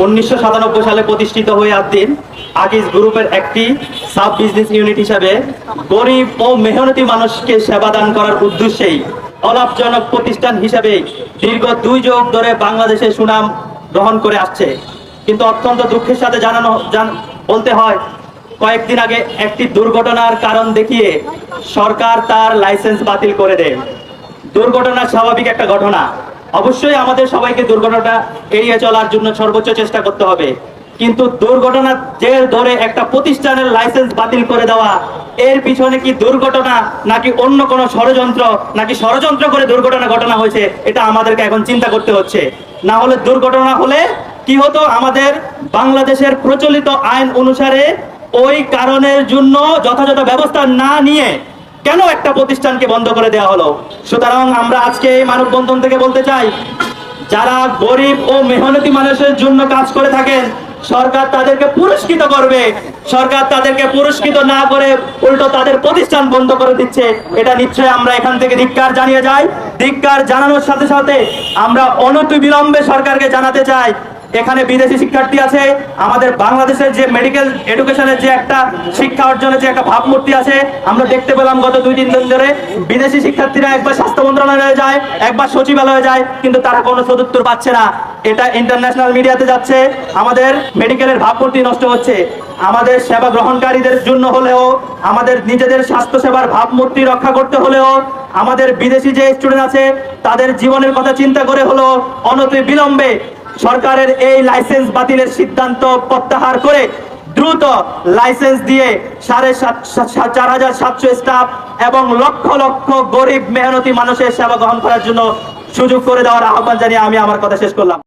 1997 সালে প্রতিষ্ঠিত হয়ে আদ্দিন আকিজ গ্রুপের একটি সাব বিজনেস ইউনিট হিসাবে গরিব ও মেহনতি মানুষকে সেবা দান করার উদ্দেশ্যেই অলাভজনক প্রতিষ্ঠান হিসাবে দীর্ঘ 2 যুগ ধরে বাংলাদেশে সুনাম গ্রহণ করে আসছে। কিন্তু অত্যন্ত দুঃখের সাথে বলতে হয়, কয়েকদিন আগে একটি দুর্ঘটনার কারণ দেখিয়ে সরকার তার লাইসেন্স বাতিল করে দেয়। দুর্ঘটনা স্বাভাবিক একটা ঘটনা, অবশ্যই আমাদের সবাইকে দুর্ঘটনাটা এড়িয়ে চলার জন্য সর্বোচ্চ চেষ্টা করতে হবে। কিন্তু দুর্ঘটনার জের ধরে একটা প্রতিষ্ঠানের লাইসেন্স বাতিল করে দেওয়া, এর পিছনে কি দুর্ঘটনা নাকি অন্য কোনো ষড়যন্ত্র, নাকি ষড়যন্ত্র করে দুর্ঘটনা ঘটনা হয়েছে, এটা আমাদেরকে এখন চিন্তা করতে হচ্ছে। না হলে দুর্ঘটনা হলে কি হতো, আমাদের বাংলাদেশের প্রচলিত আইন অনুসারে ওই কারণের জন্য যথাযথ ব্যবস্থা না নিয়ে কেন একটা প্রতিষ্ঠানকে বন্ধ করে দেওয়া হলো। সুতরাং আমরা আজকে এই মানববন্ধন থেকে বলতে চাই, যারা গরিব ও মেহনতি মানুষের জন্য কাজ করে থাকেন, সরকার তাদেরকে পুরস্কৃত করবে। সরকার তাদেরকে পুরস্কৃত না করে উল্টো তাদের প্রতিষ্ঠান বন্ধ করে দিচ্ছে। এটা নিশ্চয়ই আমরা এখান থেকে ধিক্কার জানিয়ে যাই। ধিক্কার জানানোর সাথে সাথে আমরা অনতিবিলম্বে সরকারকে জানাতে চাই, এখানে বিদেশি শিক্ষার্থী আছে, আমাদের বাংলাদেশের যে মেডিকেল এডুকেশনের যে একটা শিক্ষা অর্জনের যে একটা ভাবমূর্তি আছে, আমরা দেখতে পেলাম গত 2-3 দিন ধরে বিদেশি শিক্ষার্থীরা একবার স্বাস্থ্য মন্ত্রণালয়ে যায়, একবার সচিবালয়ে যায়, কিন্তু তারা কোনো সদুত্তর পাচ্ছে না। এটা ইন্টারন্যাশনাল মিডিয়াতে যাচ্ছে, আমাদের মেডিকেলের ভাবমূর্তি নষ্ট হচ্ছে। আমাদের সেবা গ্রহণকারীদের জন্য হলেও, আমাদের নিজেদের স্বাস্থ্য সেবার ভাবমূর্তি রক্ষা করতে হলেও, আমাদের বিদেশি যে স্টুডেন্ট আছে তাদের জীবনের কথা চিন্তা করে হলো অনতিবিলম্বে সরকারের এই লাইসেন্স বাতিলের সিদ্ধান্ত প্রত্যাহার করে দ্রুত লাইসেন্স দিয়ে 4,700 স্টাফ এবং লক্ষ লক্ষ গরিব মেহনতি মানুষের সেবা গ্রহণ করার জন্য সুযোগ করে দেওয়ার আহ্বান জানিয়ে আমি আমার কথা শেষ করলাম।